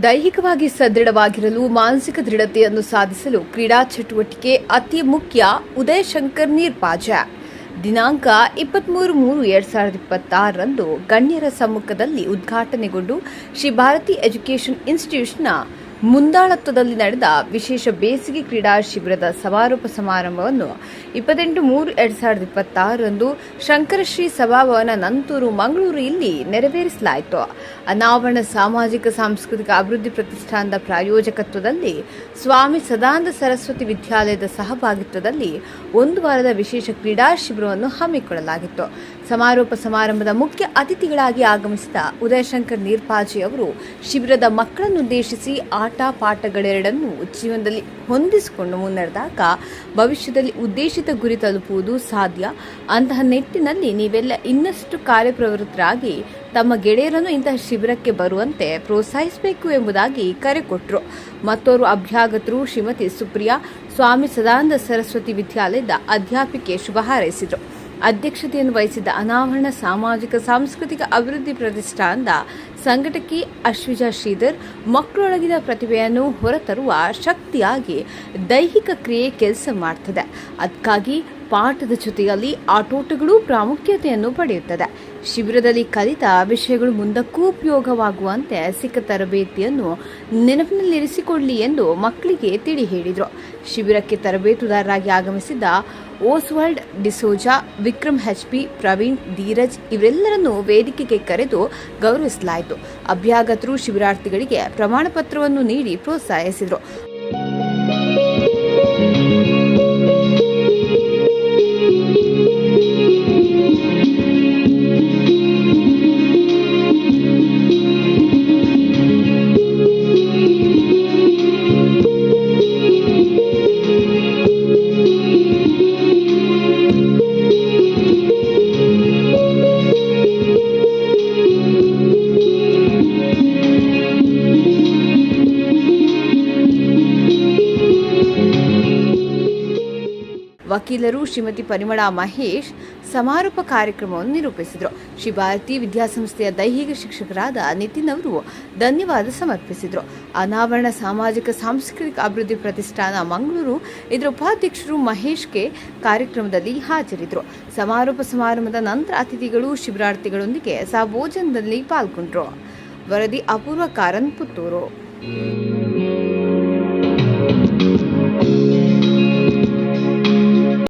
ದೈಹಿಕವಾಗಿ ಸದೃಢವಾಗಿರಲು ಮಾನಸಿಕ ದೃಢತೆಯನ್ನು ಸಾಧಿಸಲು ಕ್ರೀಡಾ ಚಟುವಟಿಕೆ ಅತಿ ಮುಖ್ಯ. ಉದಯ್ ಶಂಕರ್ ನೀರ್ಪಾಜ ದಿನಾಂಕ 23/3/2026ರಂದು ಗಣ್ಯರ ಸಮ್ಮುಖದಲ್ಲಿ ಉದ್ಘಾಟನೆಗೊಂಡು ಶ್ರೀ ಭಾರತಿ ಎಜುಕೇಷನ್ ಇನ್ಸ್ಟಿಟ್ಯೂಟ್ನ ಮುಂದಾಳತ್ವದಲ್ಲಿ ನಡೆದ ವಿಶೇಷ ಬೇಸಿಗೆ ಕ್ರೀಡಾ ಶಿಬಿರದ ಸಮಾರೋಪ ಸಮಾರಂಭವನ್ನು 28/3/2026ರಂದು ಶಂಕರಶ್ರೀ ಸಭಾಭವನ ನಂತೂರು ಮಂಗಳೂರು ಇಲ್ಲಿ ನೆರವೇರಿಸಲಾಯಿತು. ಅನಾವರಣ ಸಾಮಾಜಿಕ ಸಾಂಸ್ಕೃತಿಕ ಅಭಿವೃದ್ಧಿ ಪ್ರತಿಷ್ಠಾನದ ಪ್ರಾಯೋಜಕತ್ವದಲ್ಲಿ ಸ್ವಾಮಿ ಸದಾನಂದ ಸರಸ್ವತಿ ವಿದ್ಯಾಲಯದ ಸಹಭಾಗಿತ್ವದಲ್ಲಿ ಒಂದು ವಾರದ ವಿಶೇಷ ಕ್ರೀಡಾ ಶಿಬಿರವನ್ನು ಹಮ್ಮಿಕೊಳ್ಳಲಾಗಿತ್ತು. ಸಮಾರೋಪ ಸಮಾರಂಭದ ಮುಖ್ಯ ಅತಿಥಿಗಳಾಗಿ ಆಗಮಿಸಿದ ಉದಯಶಂಕರ್ ನೀರ್ಪಾಜಿ ಅವರು ಶಿಬಿರದ ಮಕ್ಕಳನ್ನುದ್ದೇಶಿಸಿ ಆಟ ಪಾಠಗಳೆರಡನ್ನೂ ಜೀವನದಲ್ಲಿ ಹೊಂದಿಸಿಕೊಂಡು ಮುನ್ನಡೆದಾಗ ಭವಿಷ್ಯದಲ್ಲಿ ಉದ್ದೇಶಿತ ಗುರಿ ತಲುಪುವುದು ಸಾಧ್ಯ. ಅಂತಹ ನಿಟ್ಟಿನಲ್ಲಿ ನೀವೆಲ್ಲ ಇನ್ನಷ್ಟು ಕಾರ್ಯಪ್ರವೃತ್ತರಾಗಿ ತಮ್ಮ ಗೆಳೆಯರನ್ನು ಇಂತಹ ಶಿಬಿರಕ್ಕೆ ಬರುವಂತೆ ಪ್ರೋತ್ಸಾಹಿಸಬೇಕು ಎಂಬುದಾಗಿ ಕರೆ ಕೊಟ್ಟರು. ಮತ್ತೋರ್ವ ಅಭ್ಯಾಗತರು ಶ್ರೀಮತಿ ಸುಪ್ರಿಯಾ ಸ್ವಾಮಿ ಸದಾನಂದ ಸರಸ್ವತಿ ವಿದ್ಯಾಲಯದ ಅಧ್ಯಾಪಿಕೆ ಶುಭ ಹಾರೈಸಿದರು. ಅಧ್ಯಕ್ಷತೆಯನ್ನು ವಹಿಸಿದ್ದ ಅನಾವರಣ ಸಾಮಾಜಿಕ ಸಾಂಸ್ಕೃತಿಕ ಅಭಿವೃದ್ಧಿ ಪ್ರತಿಷ್ಠಾನದ ಸಂಘಟಕಿ ಅಶ್ವಿಜಾ ಶ್ರೀಧರ್ ಮಕ್ಕಳೊಳಗಿನ ಪ್ರತಿಭೆಯನ್ನು ಹೊರತರುವ ಶಕ್ತಿಯಾಗಿ ದೈಹಿಕ ಕ್ರಿಯೆ ಕೆಲಸ ಮಾಡ್ತದೆ. ಅದಕ್ಕಾಗಿ ಪಾಠದ ಜೊತೆಯಲ್ಲಿ ಆಟೋಟಗಳು ಪ್ರಾಮುಖ್ಯತೆಯನ್ನು ಪಡೆಯುತ್ತದೆ. ಶಿಬಿರದಲ್ಲಿ ಕಲಿತ ವಿಷಯಗಳು ಮುಂದಕ್ಕೂ ಉಪಯೋಗವಾಗುವಂತೆ ಸಿಕ್ಕ ತರಬೇತಿಯನ್ನು ನೆನಪಿನಲ್ಲಿರಿಸಿಕೊಳ್ಳಿ ಎಂದು ಮಕ್ಕಳಿಗೆ ತಿಳಿ ಹೇಳಿದರು. ಶಿಬಿರಕ್ಕೆ ತರಬೇತುದಾರರಾಗಿ ಆಗಮಿಸಿದ್ದ ಓಸ್ವಾಲ್ಡ್ ಡಿಸೋಜಾ, ವಿಕ್ರಮ್ HP, ಪ್ರವೀಣ್, ಧೀರಜ್ ಇವರೆಲ್ಲರನ್ನೂ ವೇದಿಕೆಗೆ ಕರೆದು ಗೌರವಿಸಲಾಯಿತು. ಅಭ್ಯಾಗತರು ಶಿಬಿರಾರ್ಥಿಗಳಿಗೆ ಪ್ರಮಾಣ ಪತ್ರವನ್ನು ನೀಡಿ ಪ್ರೋತ್ಸಾಹಿಸಿದರು. ವಕೀಲರು ಶ್ರೀಮತಿ ಪರಿಮಳಾ ಮಹೇಶ್ ಸಮಾರೋಪ ಕಾರ್ಯಕ್ರಮವನ್ನು ನಿರೂಪಿಸಿದರು. ಶ್ರೀ ಭಾರತಿ ವಿದ್ಯಾಸಂಸ್ಥೆಯ ದೈಹಿಕ ಶಿಕ್ಷಕರಾದ ನಿತಿನ್ ಅವರು ಧನ್ಯವಾದ ಸಮರ್ಪಿಸಿದರು. ಅನಾವರಣ ಸಾಮಾಜಿಕ ಸಾಂಸ್ಕೃತಿಕ ಅಭಿವೃದ್ಧಿ ಪ್ರತಿಷ್ಠಾನ ಮಂಗಳೂರು ಇದರ ಉಪಾಧ್ಯಕ್ಷರು ಮಹೇಶ್ಗೆ ಕಾರ್ಯಕ್ರಮದಲ್ಲಿ ಹಾಜರಿದ್ದರು. ಸಮಾರೋಪ ಸಮಾರಂಭದ ನಂತರ ಅತಿಥಿಗಳು ಶಿಬಿರಾರ್ಥಿಗಳೊಂದಿಗೆ ಸಹಭೋಜನದಲ್ಲಿ ಪಾಲ್ಗೊಂಡರು. ವರದಿ ಅಪೂರ್ವ ಕಾರನ್, ಪುತ್ತೂರು.